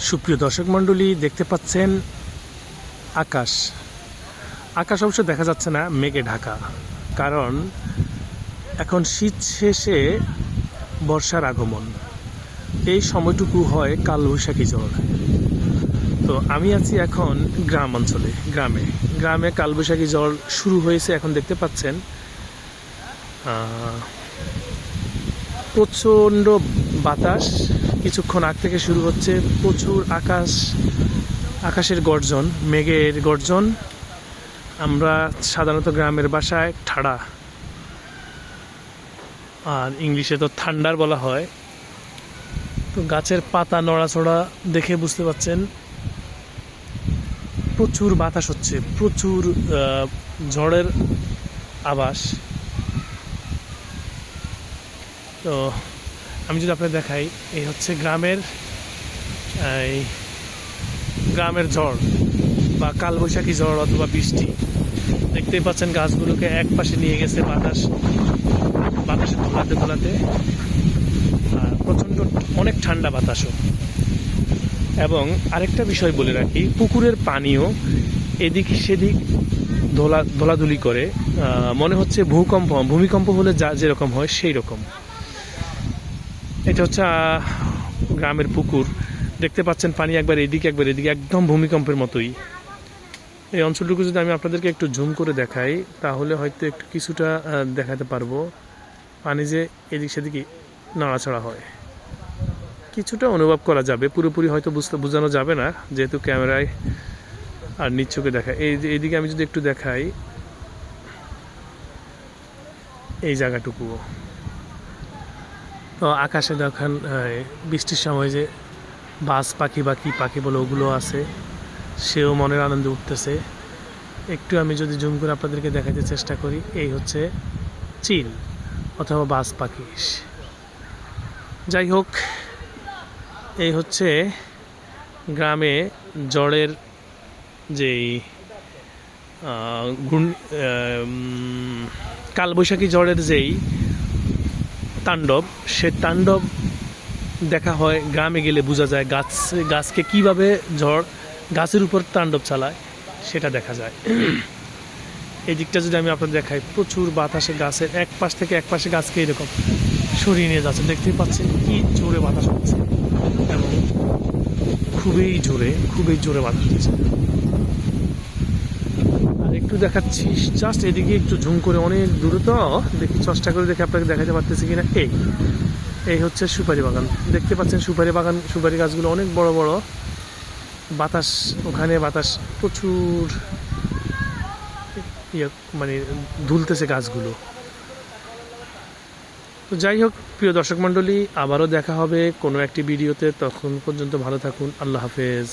সুপ্রিয় দর্শক মণ্ডলী, দেখতে পাচ্ছেন আকাশ অবশ্য দেখা যাচ্ছে না, মেঘে ঢাকা। কারণ এখন শীত শেষে বর্ষার আগমন, এই সময়টুকু হয় কালবৈশাখী ঝড়। তো আমি আছি এখন গ্রাম অঞ্চলে, গ্রামে কালবৈশাখী ঝড় শুরু হয়েছে। এখন দেখতে পাচ্ছেন প্রচণ্ড বাতাস কিছুক্ষণ আগ থেকে শুরু হচ্ছে। প্রচুর আকাশের গর্জন, মেঘের গর্জন। আমরা সাধারণত গ্রামের ভাষায় ঠাড়া, আর ইংলিশে তো থান্ডার বলা হয়। তো গাছের পাতা নড়াচড়া দেখে বুঝতে পাচ্ছেন প্রচুর বাতাস হচ্ছে, প্রচুর ঝড়ের আভাস। তো আমি যদি আপনাকে দেখাই, এই হচ্ছে গ্রামের ঝড় বা কালবৈশাখী ঝড় অথবা বৃষ্টি। দেখতেই পাচ্ছেন গাছগুলোকে এক পাশে নিয়ে গেছে বাতাসে দোলাতে। আর প্রচণ্ড অনেক ঠান্ডা বাতাসও। এবং আরেকটা বিষয় বলে রাখি, পুকুরের পানিও এদিক সেদিক দোলাদুলি করে। মনে হচ্ছে ভূমিকম্প হলে যেরকম হয় সেই রকম। এটা হচ্ছে গ্রামের পুকুর। দেখতে পাচ্ছেন পানি একবার এদিকে একবার এদিকে, একদম ভূমিকম্পের মতোই। এই অঞ্চলটুকু যদি আমি আপনাদেরকে একটু জুম করে দেখাই, তাহলে হয়তো একটু কিছুটা দেখাতে পারবো। পানি যে এদিক সেদিকে নাড়াচাড়া হয়, কিছুটা অনুভব করা যাবে, পুরোপুরি হয়তো বোঝানো যাবে না যেহেতু ক্যামেরায় আর নিচ্ছকে দেখায়। এইদিকে আমি যদি একটু দেখাই, এই জায়গাটুকুও তো আকাশে দেখেন বৃষ্টির সময় যে বাজ পাখি বা কী পাখি বলে ওগুলো আছে, সেও মনের আনন্দে উঠতেছে। একটু আমি যদি জুম করে আপনাদেরকে দেখাতে চেষ্টা করি, এই হচ্ছে চিল অথবা বাজ পাখি। যাই হোক, এই হচ্ছে গ্রামে ঝড়ের যেই কালবৈশাখী ঝড়ের যেই তাণ্ডব, সে তাণ্ডব দেখা হয় গ্রামে গেলে বোঝা যায়। গাছকে কিভাবে ঝড় গাছের উপর তাণ্ডব চালায় সেটা দেখা যায়। এই দিকটা যদি আমি আপনাদের দেখাই, প্রচুর বাতাসে গাছের এক পাশ থেকে এক পাশে গাছকে এরকম সরিয়ে নিয়ে যাচ্ছে। দেখতেই পাচ্ছেন কি জোরে বাতাস হচ্ছে, এবং খুবই জোরে বাতাস হচ্ছে। আর একটু দেখাচ্ছি জাস্ট এদিকে একটু ঝুম করে, অনেক দূরে তো দেখি, চেষ্টা করে দেখে আপনাকে দেখাতে পারতেছি কিনা। এই হচ্ছে সুপারি বাগান। দেখতে পাচ্ছেন সুপারি গাছগুলো অনেক বড় বড়। ওখানে বাতাস প্রচুর মানে দুলতেছে গাছগুলো। তো যাই হোক, প্রিয় দর্শক মণ্ডলী, আবারও দেখা হবে কোনো একটি ভিডিওতে। তখন পর্যন্ত ভালো থাকুন। আল্লাহ হাফেজ।